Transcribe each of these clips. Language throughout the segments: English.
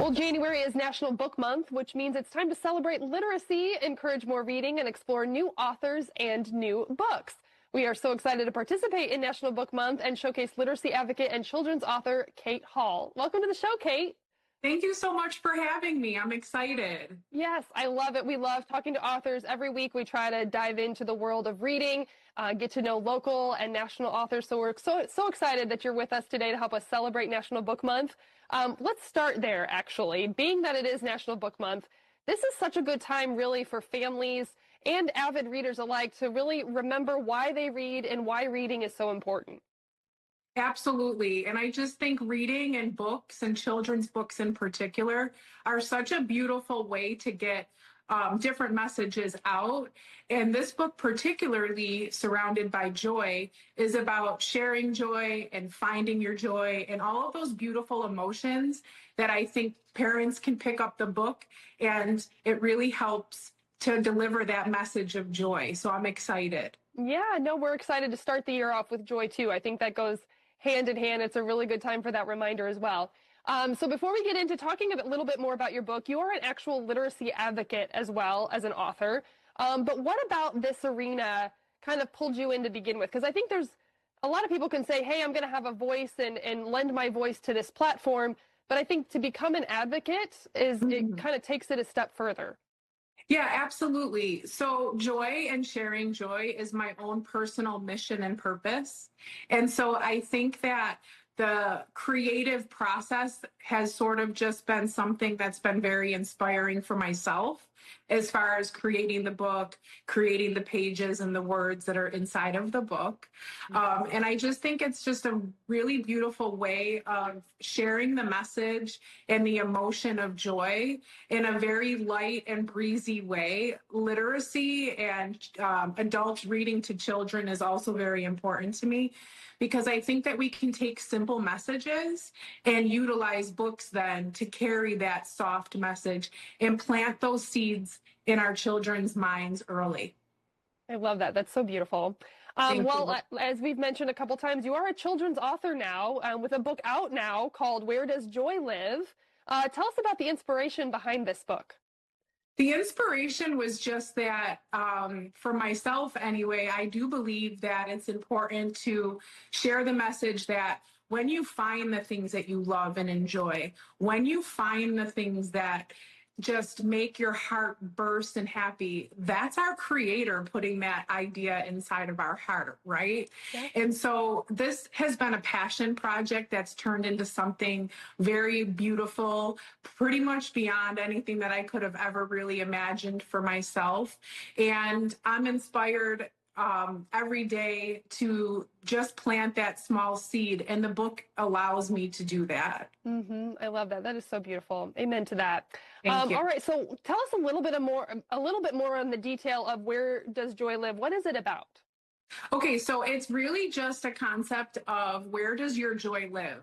Well, January is National Book Month, which means it's time to celebrate literacy, encourage more reading, and explore new authors and new books. We are so excited to participate in National Book Month and showcase literacy advocate and children's author Kate Hall. Welcome to the show, Kate. Thank you so much for having me. I'm excited. Yes, I love it. We love talking to authors. Every week we try to dive into the world of reading, get to know local and national authors. So we're so excited that you're with us today to help us celebrate National Book Month. Let's start there, actually. Being that it is National Book Month, this is such a good time really for families and avid readers alike to really remember why they read and why reading is so important. Absolutely. And I just think reading and books and children's books in particular are such a beautiful way to get different messages out. And this book, particularly Surrounded by Joy, is about sharing joy and finding your joy and all of those beautiful emotions that I think parents can pick up the book, and it really helps to deliver that message of joy. So I'm excited. Yeah, no, we're excited to start the year off with joy too. I think that goes hand in hand. It's a really good time for that reminder as well. So before we get into talking a little bit more about your book, you are an actual literacy advocate as well as an author. But what about this arena kind of pulled you in to begin with? Because I think there's a lot of people can say, hey, I'm going to have a voice and lend my voice to this platform. But I think to become an advocate it kind of takes it a step further. Yeah, absolutely. So joy and sharing joy is my own personal mission and purpose. And so I think that the creative process has sort of just been something that's been very inspiring for myself as far as creating the book, creating the pages and the words that are inside of the book. And I just think it's just a really beautiful way of sharing the message and the emotion of joy in a very light and breezy way. Literacy and adults reading to children is also very important to me, because I think that we can take simple messages and utilize books then to carry that soft message and plant those seeds in our children's minds early. I love that. That's so beautiful. As we've mentioned a couple times, you are a children's author now with a book out now called Where Does Joy Live? Tell us about the inspiration behind this book. The inspiration was just that, for myself anyway, I do believe that it's important to share the message that when you find the things that you love and enjoy, when you find the things that just make your heart burst and happy, that's our creator putting that idea inside of our heart, right? Yeah. And so this has been a passion project that's turned into something very beautiful, pretty much beyond anything that I could have ever really imagined for myself. And I'm inspired every day to just plant that small seed, and the book allows me to do that. I love that. That is so beautiful. Amen to that. Thank you. All right, so tell us a little bit more on the detail of Where Does Joy Live? What is it about? Okay, so it's really just a concept of where does your joy live?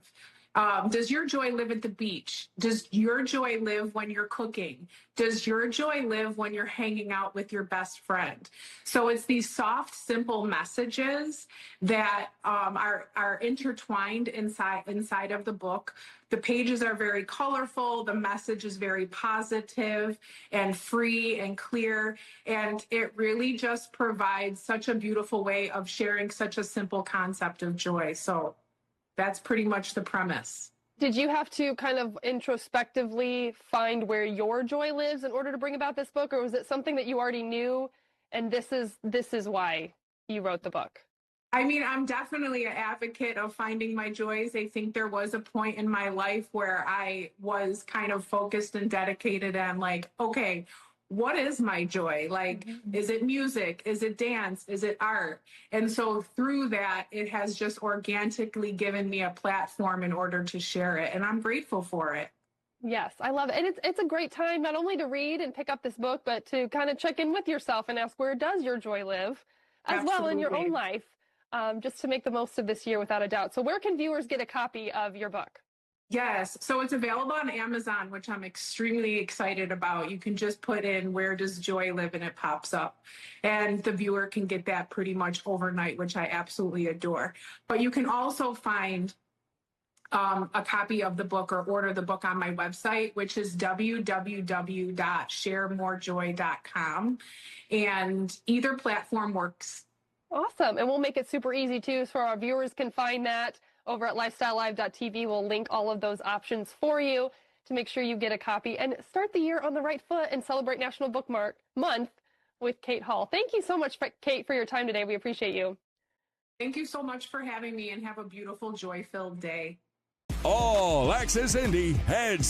Does your joy live at the beach? Does your joy live when you're cooking? Does your joy live when you're hanging out with your best friend? So it's these soft, simple messages that are intertwined inside of the book. The pages are very colorful. The message is very positive and free and clear. And it really just provides such a beautiful way of sharing such a simple concept of joy. So that's pretty much the premise. Did you have to kind of introspectively find where your joy lives in order to bring about this book, or was it something that you already knew and this is why you wrote the book? I mean, I'm definitely an advocate of finding my joys. I think there was a point in my life where I was kind of focused and dedicated on like, okay, what is my joy? Like, is it music? Is it dance? Is it art? And so through that, it has just organically given me a platform in order to share it. And I'm grateful for it. Yes, I love it. And it's a great time not only to read and pick up this book, but to kind of check in with yourself and ask, where does your joy live as well in your own life, just to make the most of this year without a doubt. So where can viewers get a copy of your book? Yes, so it's available on Amazon, which I'm extremely excited about. You can just put in Where Does Joy Live and it pops up. And the viewer can get that pretty much overnight, which I absolutely adore. But you can also find a copy of the book or order the book on my website, which is www.sharemorejoy.com. And either platform works. Awesome. And we'll make it super easy too, so our viewers can find that over at lifestylelive.tv. We'll link all of those options for you to make sure you get a copy and start the year on the right foot and celebrate National Bookmark Month with Kate Hall. Thank you so much, Kate, for your time today. We appreciate you. Thank you so much for having me, and have a beautiful, joy-filled day. All Access Indy heads